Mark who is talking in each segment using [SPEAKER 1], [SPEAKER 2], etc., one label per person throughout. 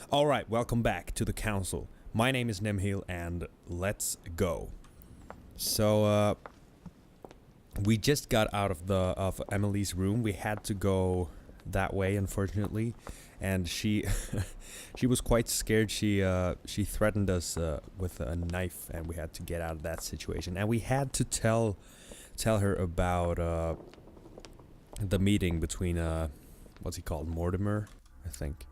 [SPEAKER 1] Alright, welcome back to the council. My name is Nimheal and let's go. So, we just got out of Emily's room. We had to go that way, unfortunately. And she was quite scared. She threatened us with a knife, and we had to get out of that situation. And we had to tell her about the meeting between what's he called, Mortimer, I think.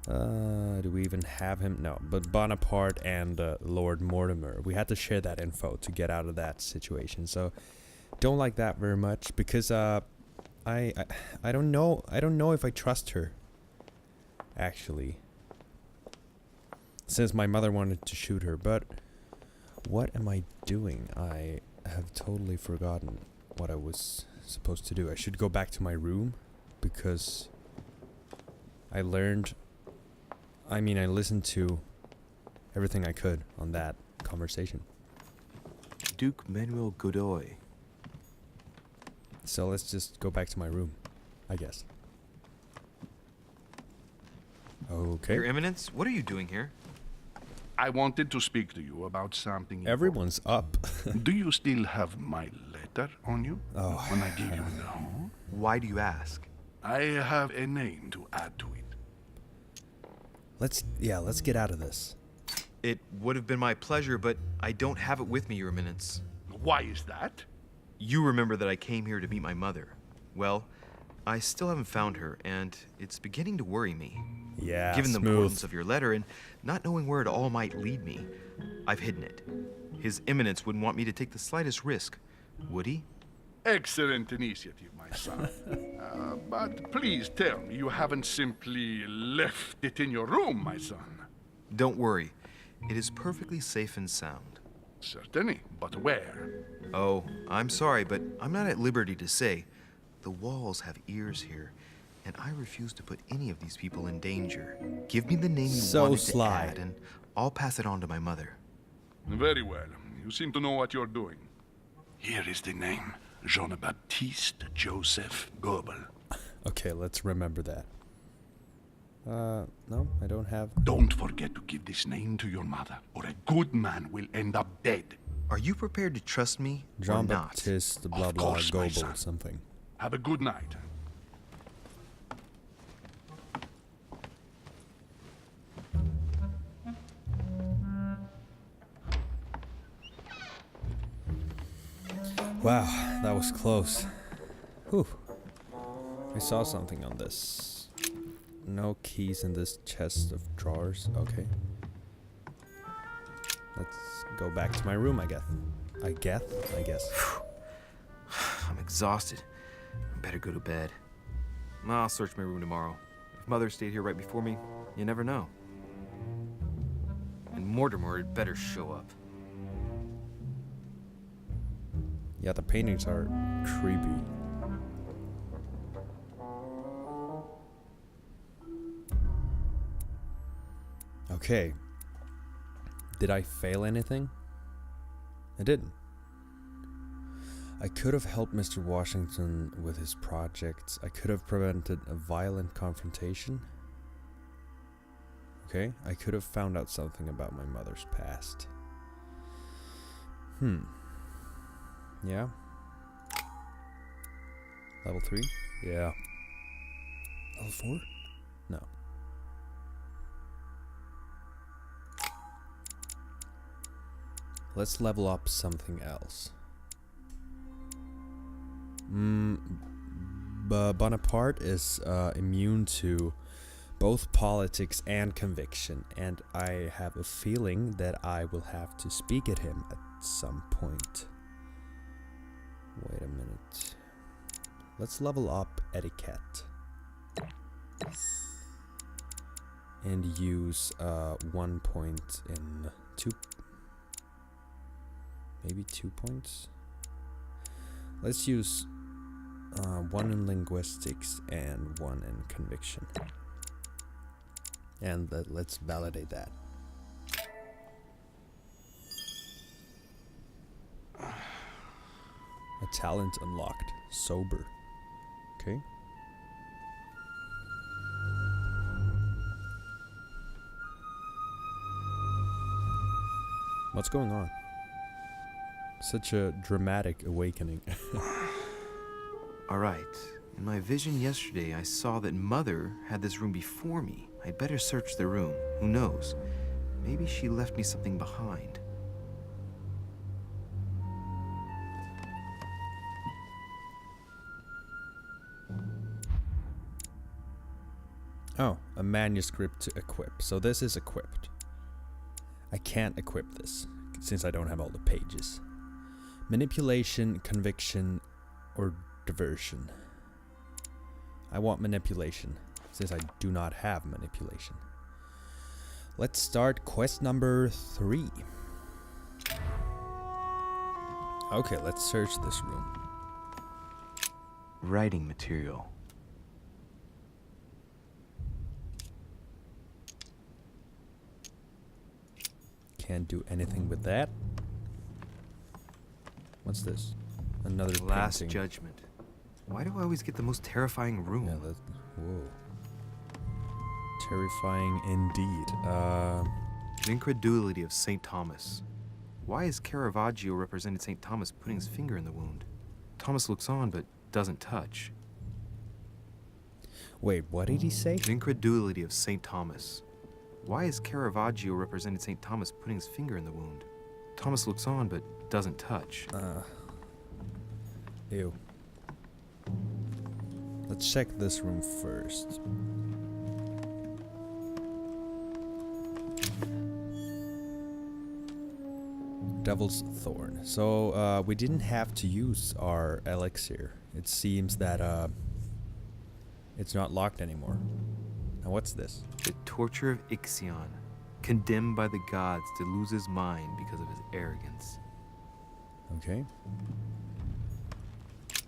[SPEAKER 1] Do we even have him? No, but Bonaparte and Lord Mortimer. We had to share that info to get out of that situation. So don't like that very much because I don't know if I trust her. Actually, since my mother wanted to shoot her, but what am I doing? I have totally forgotten what I was supposed to do. I should go back to my room because I listened to everything I could on that conversation.
[SPEAKER 2] Duke Manuel Godoy.
[SPEAKER 1] So let's just go back to my room, I guess. Okay.
[SPEAKER 3] Your Eminence, what are you doing here?
[SPEAKER 4] I wanted to speak to you about something.
[SPEAKER 1] Everyone's up.
[SPEAKER 4] Do you still have my letter on you?
[SPEAKER 1] Oh.
[SPEAKER 4] When I gave you the home?
[SPEAKER 3] Why do you ask?
[SPEAKER 4] I have a name to add to it.
[SPEAKER 1] Let's get out of this.
[SPEAKER 3] It would have been my pleasure, but I don't have it with me, Your Eminence.
[SPEAKER 4] Why is that?
[SPEAKER 3] You remember that I came here to meet my mother. Well, I still haven't found her, and it's beginning to worry me.
[SPEAKER 1] Yeah,
[SPEAKER 3] Given the importance of your letter and not knowing where it all might lead me, I've hidden it. His Eminence wouldn't want me to take the slightest risk, would he?
[SPEAKER 4] Excellent initiative, my son. But please tell me you haven't simply left it in your room, my son.
[SPEAKER 3] Don't worry. It is perfectly safe and sound.
[SPEAKER 4] Certainly, but where?
[SPEAKER 3] Oh, I'm sorry, but I'm not at liberty to say. The walls have ears here, and I refuse to put any of these people in danger. Give me the name you wanted to add, and I'll pass it on to my mother.
[SPEAKER 4] Very well. You seem to know what you're doing. Here is the name. Jean-Baptiste Joseph Goebel.
[SPEAKER 1] Okay, let's remember that. No, I don't have...
[SPEAKER 4] Don't forget to give this name to your mother, or a good man will end up dead.
[SPEAKER 3] Are you prepared to trust me or not?
[SPEAKER 1] Jean-Baptiste, blah blah, Goebel, something.
[SPEAKER 4] Have a good night.
[SPEAKER 1] Wow, that was close. Whew. I saw something on this. No keys in this chest of drawers. Okay. Let's go back to my room, I guess. I guess.
[SPEAKER 3] I'm exhausted. I better go to bed. I'll search my room tomorrow. If Mother stayed here right before me, you never know. And Mortimer had better show up.
[SPEAKER 1] Yeah, the paintings are creepy. Okay. Did I fail anything? I didn't. I could have helped Mr. Washington with his projects. I could have prevented a violent confrontation. Okay, I could have found out something about my mother's past. Yeah. Level 3? Yeah. Level 4? No. Let's level up something else. Bonaparte is immune to both politics and conviction, and I have a feeling that I will have to speak at him at some point. Wait a minute. Let's level up etiquette. And use 1 point in 2... Maybe 2 points? Let's use 1 in linguistics and 1 in conviction. And let's validate that. A talent unlocked. Sober. Okay. What's going on? Such a dramatic awakening.
[SPEAKER 3] Alright. In my vision yesterday, I saw that Mother had this room before me. I'd better search the room. Who knows? Maybe she left me something behind.
[SPEAKER 1] Oh, a manuscript to equip. So this is equipped. I can't equip this, since I don't have all the pages. Manipulation, conviction, or diversion. I want manipulation, since I do not have manipulation. Let's start quest number 3. Okay, let's search this room.
[SPEAKER 2] Writing material.
[SPEAKER 1] Can't do anything with that. What's this? Another
[SPEAKER 3] Last
[SPEAKER 1] painting.
[SPEAKER 3] Judgment. Why do I always get the most terrifying room?
[SPEAKER 1] Yeah, that's... Whoa. Terrifying indeed.
[SPEAKER 3] The incredulity of St. Thomas. Why is Caravaggio represented St. Thomas putting his finger in the wound? Thomas looks on but doesn't touch.
[SPEAKER 1] Wait, what did he say?
[SPEAKER 3] The incredulity of St. Thomas. Why is Caravaggio represented St. Thomas putting his finger in the wound? Thomas looks on but doesn't touch.
[SPEAKER 1] Ew. Let's check this room first. Devil's Thorn. So, we didn't have to use our elixir. It seems that, it's not locked anymore. Now what's this?
[SPEAKER 3] The torture of Ixion, condemned by the gods to lose his mind because of his arrogance.
[SPEAKER 1] Okay.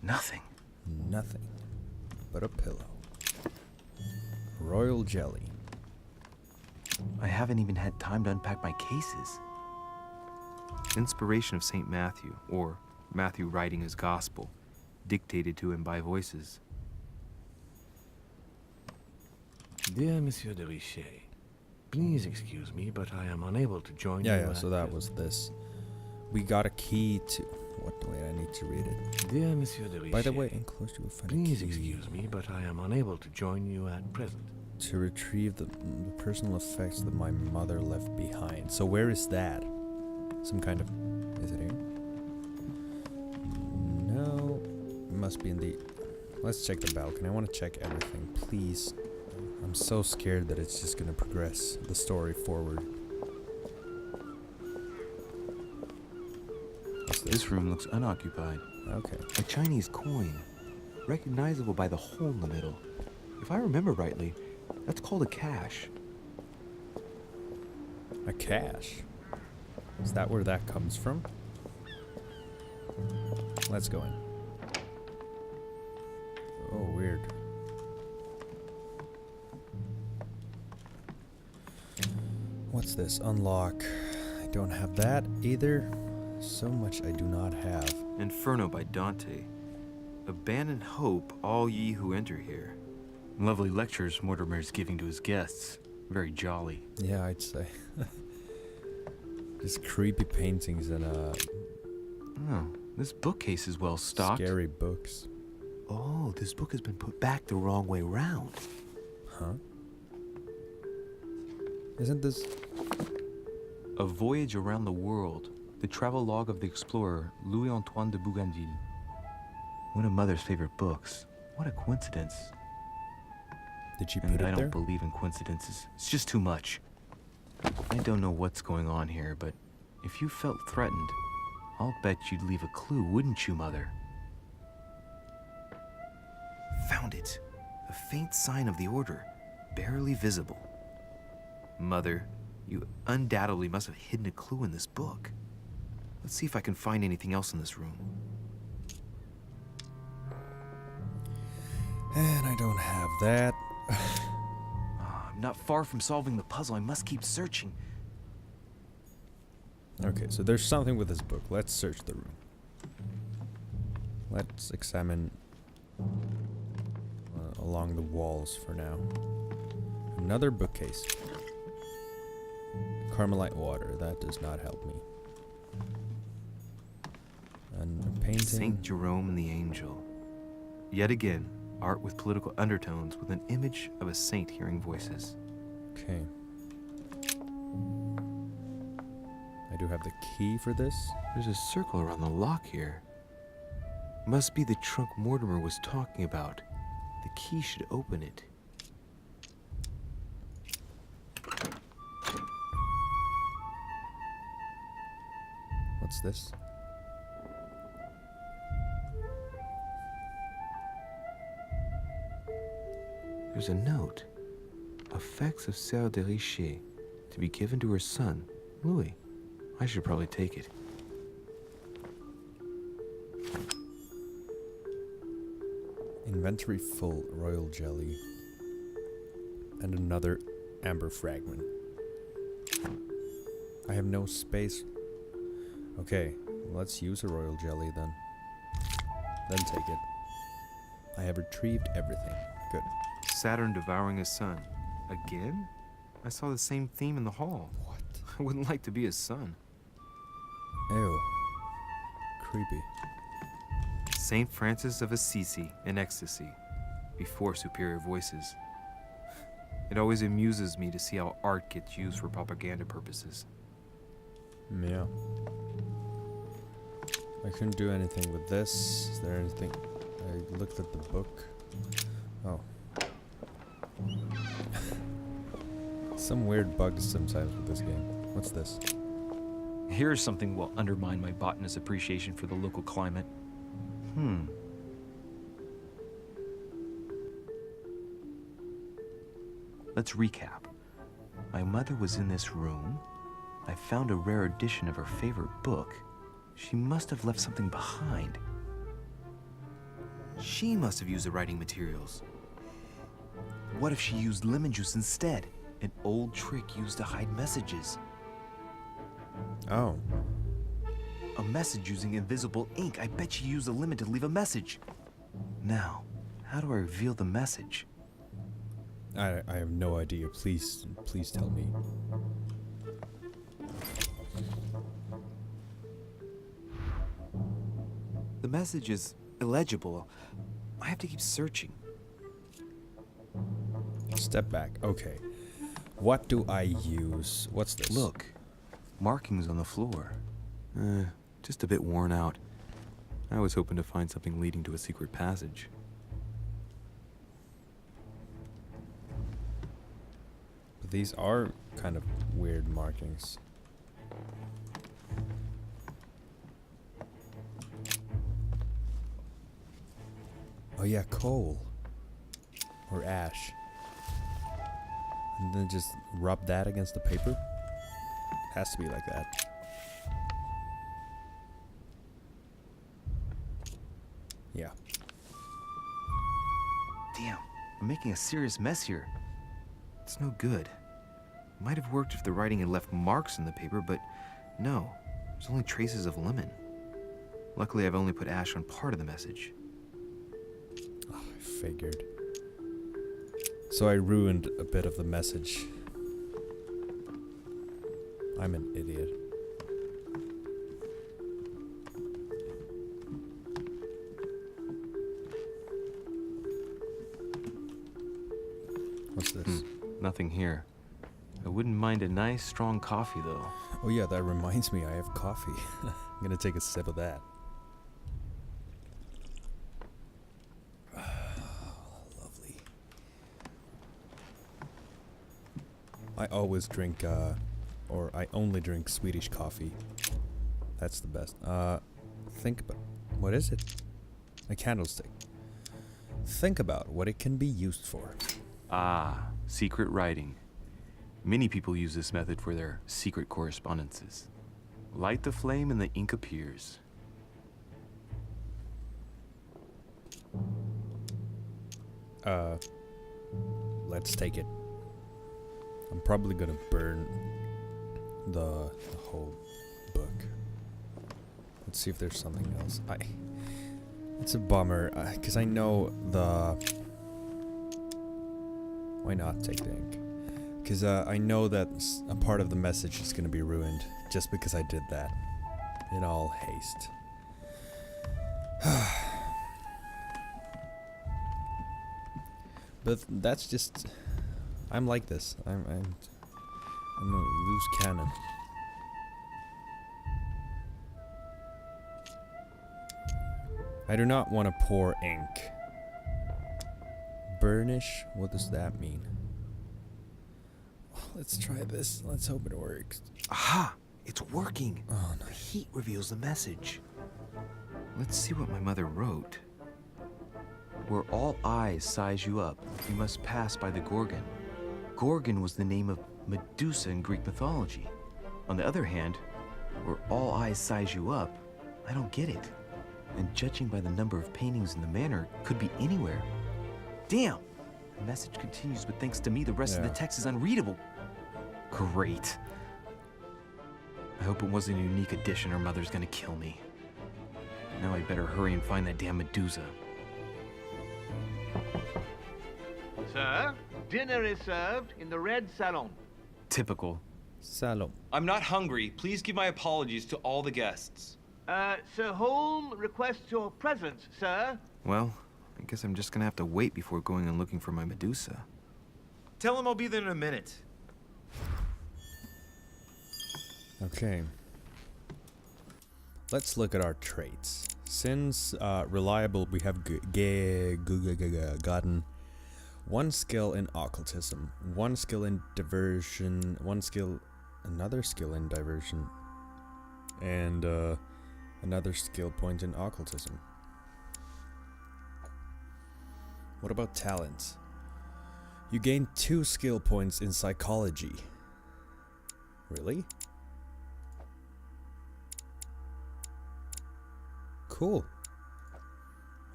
[SPEAKER 3] Nothing.
[SPEAKER 1] Nothing. But a pillow. Royal jelly.
[SPEAKER 2] I haven't even had time to unpack my cases.
[SPEAKER 3] Inspiration of St. Matthew, or Matthew writing his gospel, dictated to him by voices.
[SPEAKER 5] Dear Monsieur de Richet, please excuse me, but I am unable to join you.
[SPEAKER 1] Yeah, so that was this. We got a key to... What do I need to read it?
[SPEAKER 5] Dear Monsieur de Richet,
[SPEAKER 1] By the way, enclosed you will find a
[SPEAKER 5] please
[SPEAKER 1] key
[SPEAKER 5] excuse me, but I am unable to join you at present.
[SPEAKER 1] to retrieve the personal effects that my mother left behind. So where is that? Some kind of... Is it here? No. It must be in the... Let's check the balcony. I want to check everything, please. I'm so scared that it's just going to progress the story forward. What's this?
[SPEAKER 2] This room looks unoccupied.
[SPEAKER 1] Okay.
[SPEAKER 2] A Chinese coin, recognizable by the hole in the middle. If I remember rightly, that's called a cash.
[SPEAKER 1] A cache. Is that where that comes from? Let's go in. Oh, weird. What's this? Unlock. I don't have that either. So much I do not have.
[SPEAKER 3] Inferno by Dante. Abandon hope, all ye who enter here.
[SPEAKER 2] Lovely lectures Mortimer's giving to his guests. Very jolly.
[SPEAKER 1] Yeah, I'd say. Just creepy paintings and
[SPEAKER 2] Oh, this bookcase is well stocked.
[SPEAKER 1] scary books.
[SPEAKER 2] Oh, this book has been put back the wrong way round.
[SPEAKER 1] Huh? Isn't this...
[SPEAKER 2] A Voyage Around the World. The travel log of the explorer Louis Antoine de Bougainville. One of Mother's favorite books. What a coincidence.
[SPEAKER 1] Did she put
[SPEAKER 2] And
[SPEAKER 1] it
[SPEAKER 2] I
[SPEAKER 1] there?
[SPEAKER 2] don't believe in coincidences. It's just too much. I don't know what's going on here, but if you felt threatened, I'll bet you'd leave a clue, wouldn't you, Mother?
[SPEAKER 3] Found it. A faint sign of the order, barely visible. Mother, you undoubtedly must have hidden a clue in this book. Let's see if I can find anything else in this room.
[SPEAKER 1] And I don't have that.
[SPEAKER 2] I'm not far from solving the puzzle. I must keep searching.
[SPEAKER 1] Okay, so there's something with this book. Let's search the room. Let's examine along the walls for now. Another bookcase. Carmelite water. That does not help me. painting.
[SPEAKER 2] Saint Jerome and the Angel. Yet again, art with political undertones with an image of a saint hearing voices.
[SPEAKER 1] Okay. I do have the key for this.
[SPEAKER 2] There's a circle around the lock here. Must be the trunk Mortimer was talking about. The key should open it.
[SPEAKER 1] What's this?
[SPEAKER 2] There's a note. Effects of Sœur de Richet, to be given to her son, Louis. I should probably take it.
[SPEAKER 1] Inventory full, royal jelly. And another amber fragment. I have no space. Okay, let's use a royal jelly then. Then take it. I have retrieved everything. Good.
[SPEAKER 2] Saturn devouring his son. Again? I saw the same theme in the hall.
[SPEAKER 1] What?
[SPEAKER 2] I wouldn't like to be his son.
[SPEAKER 1] Ew. Creepy.
[SPEAKER 2] Saint Francis of Assisi in ecstasy, before superior voices. It always amuses me to see how art gets used for propaganda purposes.
[SPEAKER 1] Yeah. I couldn't do anything with this. Is there anything? I looked at the book. Oh. Some weird bugs sometimes with this game. What's this?
[SPEAKER 6] Here's something will undermine my botanist's appreciation for the local climate.
[SPEAKER 2] Let's recap. My mother was in this room. I found a rare edition of her favorite book. She must have left something behind. She must have used the writing materials. What if she used lemon juice instead? An old trick used to hide messages.
[SPEAKER 1] Oh.
[SPEAKER 2] A message using invisible ink. I bet she used a lemon to leave a message. Now, how do I reveal the message?
[SPEAKER 1] I have no idea. Please tell me.
[SPEAKER 2] The message is illegible. I have to keep searching.
[SPEAKER 1] Step back. Okay. What do I use? What's this?
[SPEAKER 2] Look, markings on the floor. Just a bit worn out. I was hoping to find something leading to a secret passage.
[SPEAKER 1] But these are kind of weird markings. Oh yeah, coal. Or ash. And then just rub that against the paper? Has to be like that. Yeah.
[SPEAKER 2] Damn, I'm making a serious mess here. It's no good. Might have worked if the writing had left marks in the paper, but no. There's only traces of lemon. Luckily, I've only put ash on part of the message.
[SPEAKER 1] Oh, I figured. So I ruined a bit of the message. I'm an idiot. What's this?
[SPEAKER 2] Nothing here. I wouldn't mind a nice, strong coffee, though.
[SPEAKER 1] Oh yeah, that reminds me, I have coffee. I'm gonna take a sip of that. Lovely. I always drink, or I only drink Swedish coffee. That's the best. Think about, what is it? A candlestick. Think about what it can be used for.
[SPEAKER 2] Ah, secret writing. Many people use this method for their secret correspondences. Light the flame and the ink appears.
[SPEAKER 1] Let's take it. I'm probably gonna burn the whole book. Let's see if there's something else. It's a bummer, because I know the... Why not take the ink? Because I know that a part of the message is gonna be ruined just because I did that in all haste. But that's just... I'm like this. I'm a loose cannon. I do not want to pour ink. Burnish? What does that mean? Let's try this. Let's hope it works.
[SPEAKER 2] Aha! It's working.
[SPEAKER 1] Oh,
[SPEAKER 2] The
[SPEAKER 1] nice.
[SPEAKER 2] heat reveals the message. Let's see what my mother wrote.
[SPEAKER 6] Where all eyes size you up, you must pass by the Gorgon. Gorgon was the name of Medusa in Greek mythology. On the other hand, where all eyes size you up, I don't get it. And judging by the number of paintings in the manor, could be anywhere. Damn! The message continues, but thanks to me, the rest of the
[SPEAKER 1] Yeah.
[SPEAKER 6] text is unreadable. Great. I hope it wasn't a unique edition or Mother's gonna kill me. Now I better hurry and find that damn Medusa.
[SPEAKER 7] Sir, dinner is served in the red salon.
[SPEAKER 6] Typical.
[SPEAKER 1] Salom.
[SPEAKER 8] I'm not hungry. Please give my apologies to all the guests.
[SPEAKER 7] Sir Holm requests your presence, sir.
[SPEAKER 2] Well, I guess I'm just gonna have to wait before going and looking for my Medusa.
[SPEAKER 3] Tell him I'll be there in a minute.
[SPEAKER 1] Okay. Let's look at our traits. Since reliable, we have gotten 1 skill in occultism, 1 skill in diversion, another skill in diversion, and another skill point in occultism. What about talents? You gain 2 skill points in psychology. Really? Cool.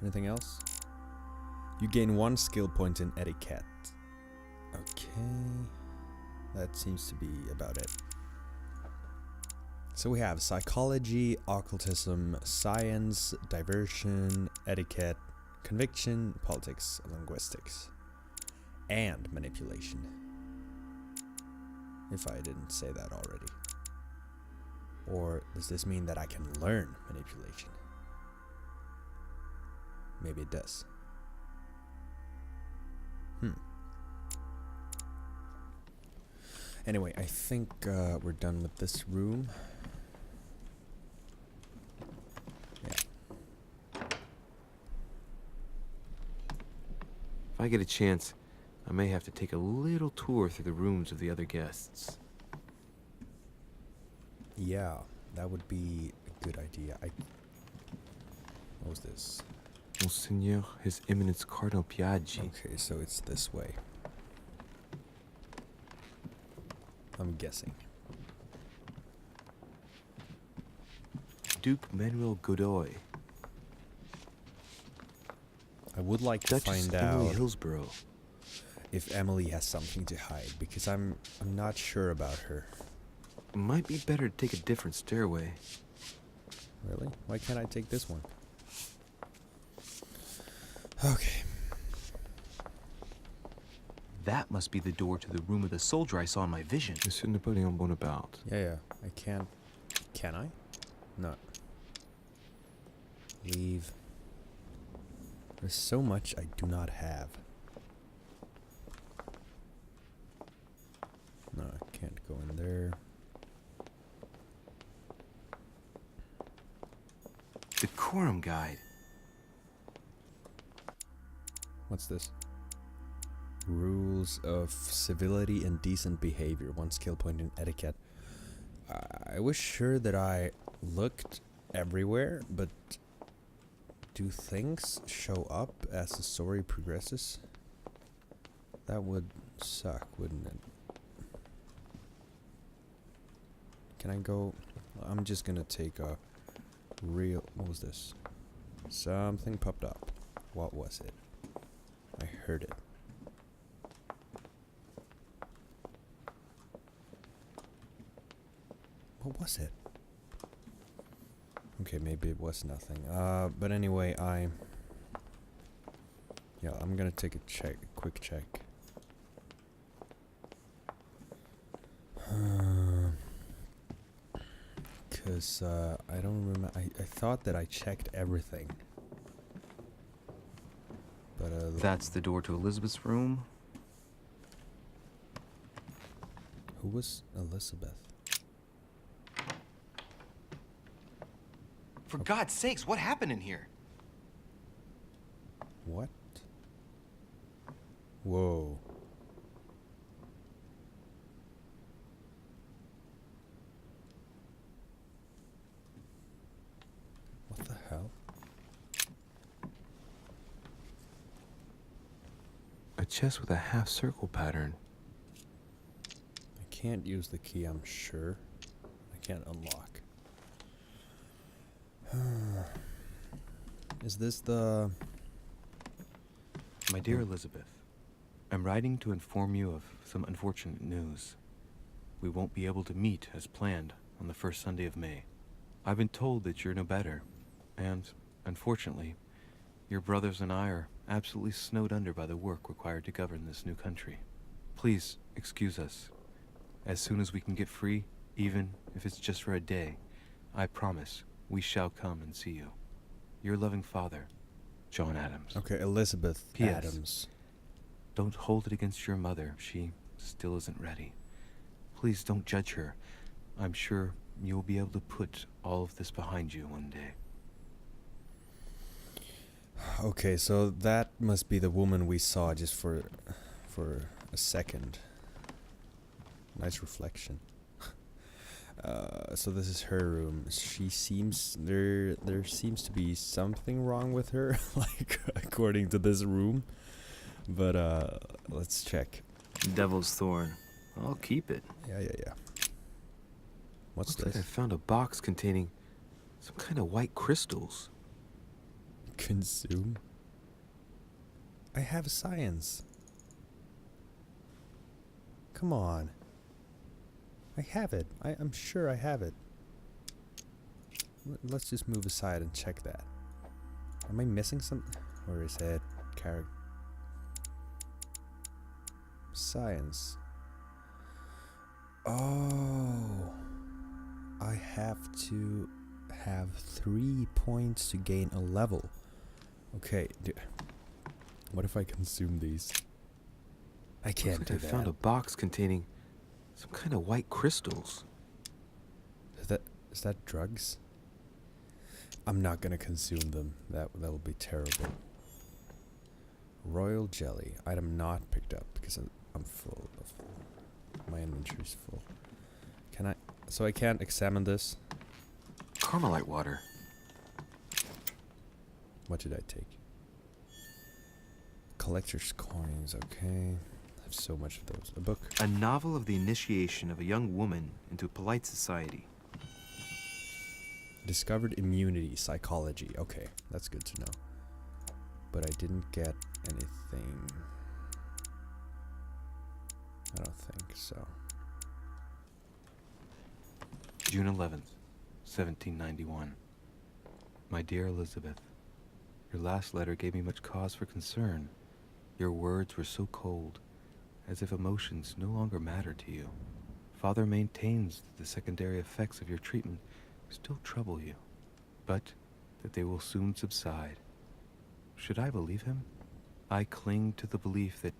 [SPEAKER 1] Anything else? You gain 1 skill point in etiquette. Okay. That seems to be about it. So we have psychology, occultism, science, diversion, etiquette, conviction, politics, linguistics, and manipulation. If I didn't say that already. Or does this mean that I can learn manipulation? Maybe it does. Anyway, I think we're done with this room. Yeah.
[SPEAKER 2] If I get a chance, I may have to take a little tour through the rooms of the other guests.
[SPEAKER 1] Yeah, that would be a good idea. What was this?
[SPEAKER 2] Monseigneur, His Eminence Cardinal Piaggi.
[SPEAKER 1] Okay, so it's this way. I'm guessing.
[SPEAKER 2] Duke Manuel Godoy.
[SPEAKER 1] I would like to
[SPEAKER 2] Duchess
[SPEAKER 1] find
[SPEAKER 2] Emily
[SPEAKER 1] out
[SPEAKER 2] Hillsborough.
[SPEAKER 1] if Emily has something to hide, because I'm not sure about her.
[SPEAKER 2] Might be better to take a different stairway.
[SPEAKER 1] Really? Why can't I take this one? Okay.
[SPEAKER 6] That must be the door to the room of the soldier I saw in my vision.
[SPEAKER 2] Monsieur Napoleon Bonaparte.
[SPEAKER 1] Yeah. I can't. Can I? No. Leave. There's so much I do not have. No, I can't go in there.
[SPEAKER 2] Decorum Guide.
[SPEAKER 1] What's this? Rules of civility and decent behavior. 1 skill point in etiquette. I was sure that I looked everywhere, but do things show up as the story progresses? That would suck, wouldn't it? Can I go? I'm just gonna take a real... What was this? Something popped up. What was it? I heard it. What was it? Okay, maybe it was nothing. But anyway, I'm gonna take a quick check. Cause I don't remember. I thought that I checked everything. But
[SPEAKER 6] That's the door to Elizabeth's room.
[SPEAKER 1] who was Elizabeth?
[SPEAKER 3] For God's sakes, what happened in here?
[SPEAKER 1] What? Whoa. What the hell?
[SPEAKER 2] A chest with a half-circle pattern.
[SPEAKER 1] I can't use the key, I'm sure. I can't unlock. Is this the...
[SPEAKER 6] My dear Elizabeth, I'm writing to inform you of some unfortunate news. We won't be able to meet as planned on the first Sunday of May. I've been told that you're no better, and, unfortunately, your brothers and I are absolutely snowed under by the work required to govern this new country. Please excuse us. As soon as we can get free, even if it's just for a day, I promise we shall come and see you. Your loving father, John Adams.
[SPEAKER 1] Okay, Elizabeth
[SPEAKER 6] P.S.
[SPEAKER 1] Adams.
[SPEAKER 6] Don't hold it against your mother. She still isn't ready. Please don't judge her. I'm sure you'll be able to put all of this behind you one day.
[SPEAKER 1] Okay, so that must be the woman we saw just for a second. Nice reflection. So this is her room. She seems there seems to be something wrong with her, like according to this room. But let's check.
[SPEAKER 2] Devil's Thorn. I'll keep it.
[SPEAKER 1] Yeah. What's
[SPEAKER 2] Looks like I
[SPEAKER 1] this?
[SPEAKER 2] found a box containing some kind of white crystals.
[SPEAKER 1] Consume? I have science. Come on. I have it. I'm sure I have it. Let's just move aside and check that. Am I missing something? Where is it? Character. Science. Oh. I have to have 3 points to gain a level. Okay. What if I consume these? I can't
[SPEAKER 2] Looks
[SPEAKER 1] do
[SPEAKER 2] like I
[SPEAKER 1] that.
[SPEAKER 2] found a box containing some kind of white crystals.
[SPEAKER 1] Is that drugs? I'm not gonna consume them. That will be terrible. Royal jelly. Item not picked up because I'm full of... My inventory's full. Can I... So I can't examine this?
[SPEAKER 2] Carmelite water.
[SPEAKER 1] What did I take? Collector's coins, okay. I have so much of those. A book.
[SPEAKER 2] A novel of the initiation of a young woman into polite society.
[SPEAKER 1] Discovered immunity, psychology. Okay, that's good to know. But I didn't get anything. I don't think so.
[SPEAKER 6] June 11th, 1791. My dear Elizabeth, your last letter gave me much cause for concern. Your words were so cold, as if emotions no longer matter to you. Father maintains that the secondary effects of your treatment still trouble you, but that they will soon subside. Should I believe him? I cling to the belief that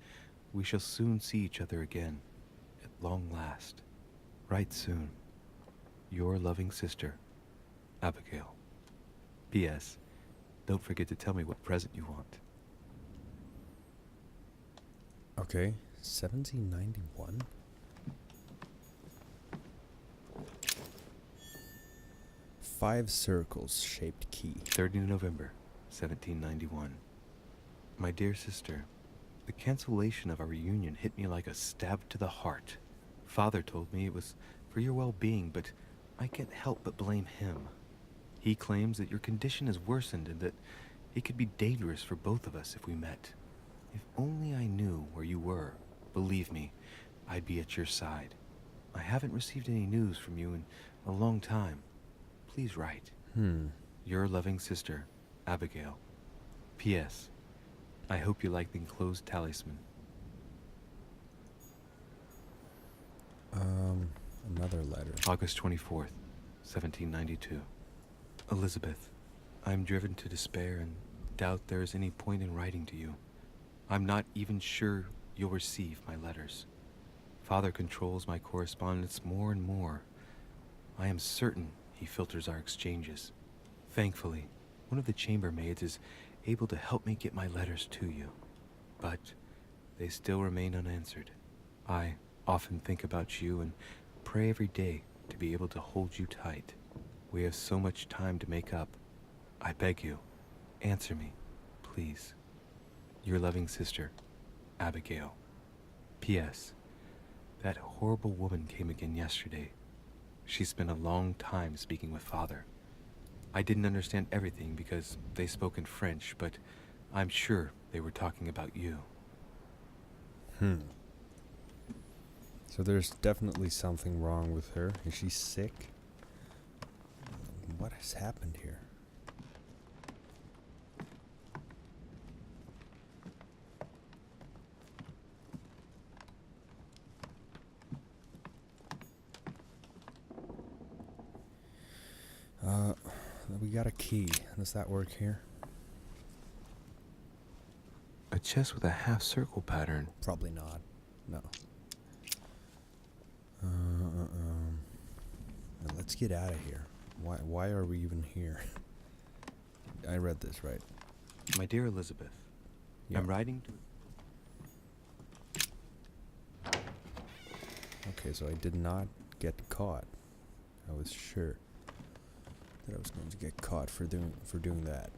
[SPEAKER 6] we shall soon see each other again, at long last. Write soon. Your loving sister, Abigail. P.S. Don't forget to tell me what present you want.
[SPEAKER 1] Okay, 1791? Five circles shaped key.
[SPEAKER 6] 30 November, 1791. My dear sister, the cancellation of our reunion hit me like a stab to the heart. Father told me it was for your well-being, but I can't help but blame him. He claims that your condition has worsened and that it could be dangerous for both of us if we met. If only I knew where you were, believe me, I'd be at your side. I haven't received any news from you in a long time. Please write. Your loving sister, Abigail. P.S. I hope you like the enclosed talisman.
[SPEAKER 1] Another letter.
[SPEAKER 6] August 24th, 1792. Elizabeth, I am driven to despair and doubt there is any point in writing to you. I'm not even sure you'll receive my letters. Father controls my correspondence more and more. I am certain he filters our exchanges. Thankfully, one of the chambermaids is able to help me get my letters to you. But they still remain unanswered. I often think about you and pray every day to be able to hold you tight. We have so much time to make up. I beg you, answer me, please. Your loving sister, Abigail. P.S. That horrible woman came again yesterday. She spent a long time speaking with Father. I didn't understand everything because they spoke in French, but I'm sure they were talking about you.
[SPEAKER 1] So there's definitely something wrong with her. Is she sick? What has happened here? We got a key. Does that work here?
[SPEAKER 6] A chest with a half-circle pattern.
[SPEAKER 1] Probably not. No. Let's get out of here. Why are we even here? I read this right.
[SPEAKER 6] My dear Elizabeth,
[SPEAKER 1] Yeah.
[SPEAKER 6] I'm writing to...
[SPEAKER 1] Okay, so I did not get caught. I was sure that I was going to get caught for doing that.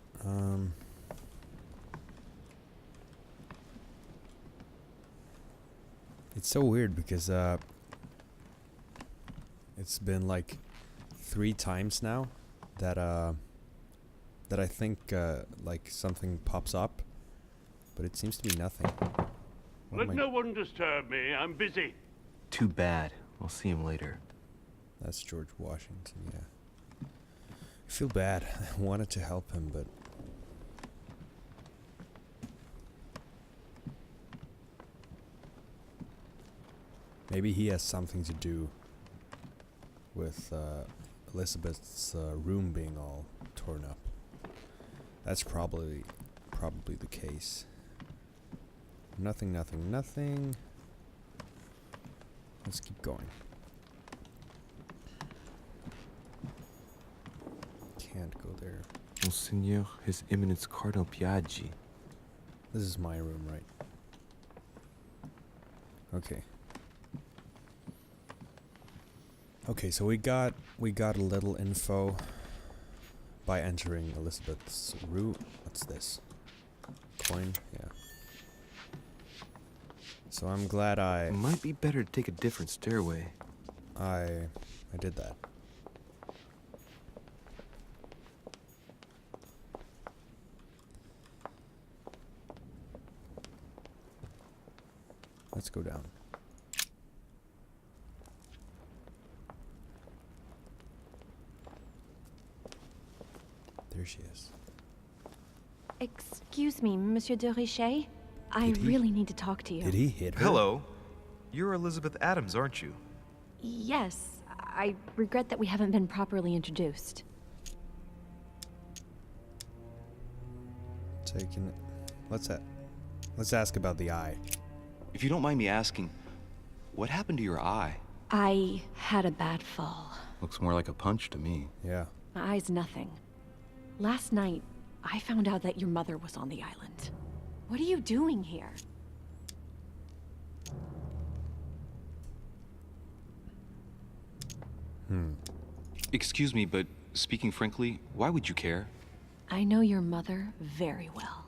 [SPEAKER 1] It's so weird because it's been like 3 times now that that I think like something pops up, but it seems to be nothing.
[SPEAKER 9] Let no one disturb me. I'm busy.
[SPEAKER 6] Too bad. I'll see him later.
[SPEAKER 1] That's George Washington, yeah. I feel bad. I wanted to help him, but... maybe he has something to do with Elizabeth's room being all torn up. That's probably the case. Nothing. Let's keep going. Can't go there.
[SPEAKER 6] Monseigneur, His Eminence Cardinal Piaggi.
[SPEAKER 1] This is my room, right? Okay. Okay, so we got a little info by entering Elizabeth's room. What's this? Coin? Yeah. So I'm glad
[SPEAKER 6] It might be better to take a different stairway.
[SPEAKER 1] I did that. Let's go down. There she is.
[SPEAKER 10] Excuse me, Monsieur de Richet. I really need to talk to you.
[SPEAKER 1] Did he hit her?
[SPEAKER 3] Hello. You're Elizabeth Adams, aren't you?
[SPEAKER 10] Yes, I regret that we haven't been properly introduced.
[SPEAKER 1] Taking it. Let's ask about the eye.
[SPEAKER 8] If you don't mind me asking, what happened to your eye?
[SPEAKER 10] I had a bad fall.
[SPEAKER 6] Looks more like a punch to me.
[SPEAKER 1] Yeah.
[SPEAKER 10] My eye's nothing. Last night, I found out that your mother was on the island. What are you doing here?
[SPEAKER 8] Excuse me, but speaking frankly, why would you care?
[SPEAKER 10] I know your mother very well.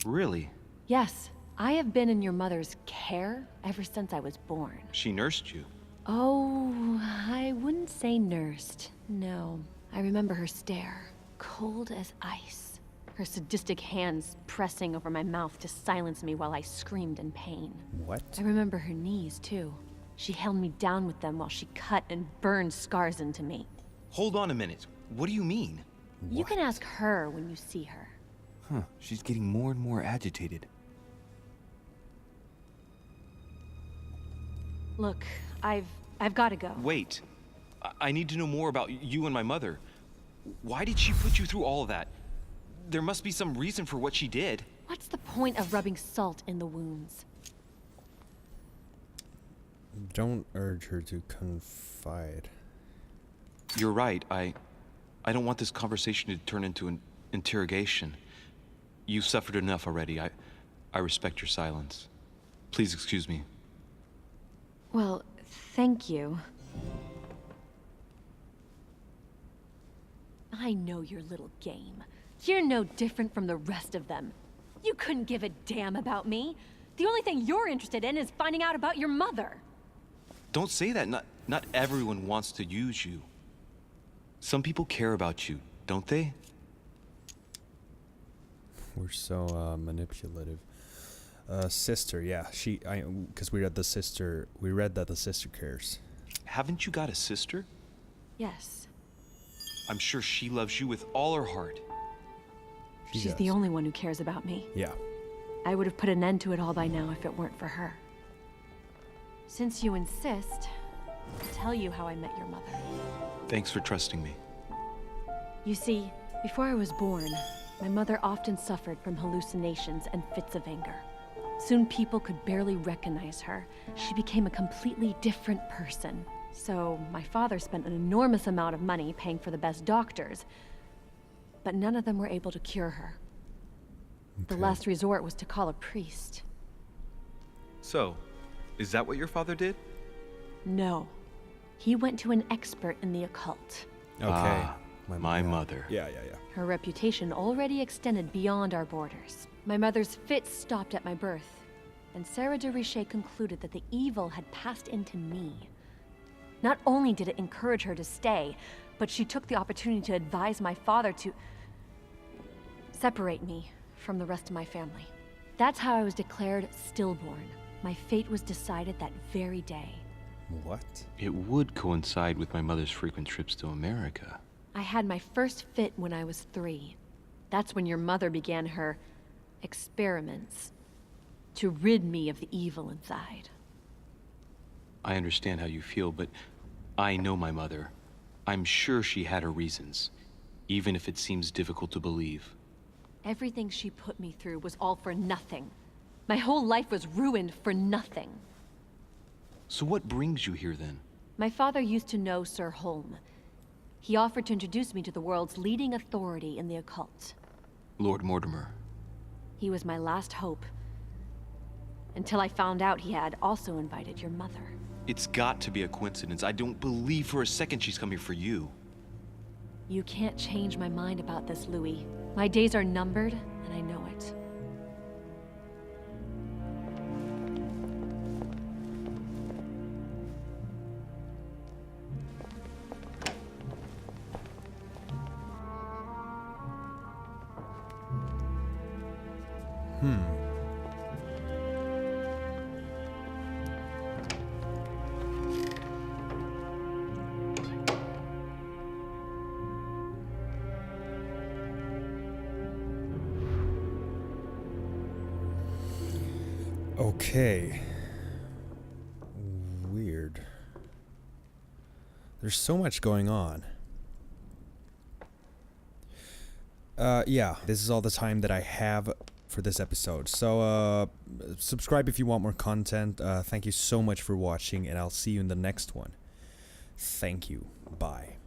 [SPEAKER 8] Really?
[SPEAKER 10] Yes, I have been in your mother's care ever since I was born.
[SPEAKER 8] She nursed you.
[SPEAKER 10] Oh, I wouldn't say nursed. No, I remember her stare, cold as ice. Her sadistic hands pressing over my mouth to silence me while I screamed in pain.
[SPEAKER 1] What?
[SPEAKER 10] I remember her knees, too. She held me down with them while she cut and burned scars into me.
[SPEAKER 8] Hold on a minute. What do you mean?
[SPEAKER 10] You can ask her when you see her.
[SPEAKER 6] Huh, she's getting more and more agitated.
[SPEAKER 10] Look, I've got to go.
[SPEAKER 8] Wait. I need to know more about you and my mother. Why did she put you through all of that? There must be some reason for what she did.
[SPEAKER 10] What's the point of rubbing salt in the wounds?
[SPEAKER 1] Don't urge her to confide.
[SPEAKER 8] You're right. I don't want this conversation to turn into an interrogation. You've suffered enough already. I respect your silence. Please excuse me.
[SPEAKER 10] Well, thank you. I know your little game. You're no different from the rest of them. You couldn't give a damn about me. The only thing you're interested in is finding out about your mother.
[SPEAKER 8] Don't say that. Not everyone wants to use you. Some people care about you, don't they?
[SPEAKER 1] We're so manipulative. Sister, yeah, because we read that the sister cares.
[SPEAKER 8] Haven't you got a sister?
[SPEAKER 10] Yes.
[SPEAKER 8] I'm sure she loves you with all her heart.
[SPEAKER 10] She's the only one who cares about me.
[SPEAKER 1] Yeah.
[SPEAKER 10] I would have put an end to it all by now if it weren't for her. Since you insist, I'll tell you how I met your mother.
[SPEAKER 8] Thanks for trusting me.
[SPEAKER 10] You see, before I was born, my mother often suffered from hallucinations and fits of anger. Soon people could barely recognize her. She became a completely different person. So my father spent an enormous amount of money paying for the best doctors, but none of them were able to cure her. The last resort was to call a priest.
[SPEAKER 8] So, is that what your father did?
[SPEAKER 10] No. He went to an expert in the occult.
[SPEAKER 1] Okay.
[SPEAKER 8] My mother.
[SPEAKER 1] Yeah.
[SPEAKER 10] Her reputation already extended beyond our borders. My mother's fits stopped at my birth, and Sarah de Richet concluded that the evil had passed into me. Not only did it encourage her to stay, but she took the opportunity to advise my father to separate me from the rest of my family. That's how I was declared stillborn. My fate was decided that very day.
[SPEAKER 1] What?
[SPEAKER 8] It would coincide with my mother's frequent trips to America.
[SPEAKER 10] I had my first fit when I was 3. That's when your mother began her experiments to rid me of the evil inside.
[SPEAKER 8] I understand how you feel, but I know my mother. I'm sure she had her reasons, even if it seems difficult to believe.
[SPEAKER 10] Everything she put me through was all for nothing. My whole life was ruined for nothing.
[SPEAKER 8] So what brings you here then?
[SPEAKER 10] My father used to know Sir Holm. He offered to introduce me to the world's leading authority in the occult.
[SPEAKER 8] Lord Mortimer.
[SPEAKER 10] He was my last hope. Until I found out he had also invited your mother.
[SPEAKER 8] It's got to be a coincidence. I don't believe for a second she's coming for you.
[SPEAKER 10] You can't change my mind about this, Louis. My days are numbered, and I know it.
[SPEAKER 1] Okay. Weird. There's so much going on. Yeah, this is all the time that I have for this episode. So, subscribe if you want more content. Thank you so much for watching, and I'll see you in the next one. Thank you. Bye.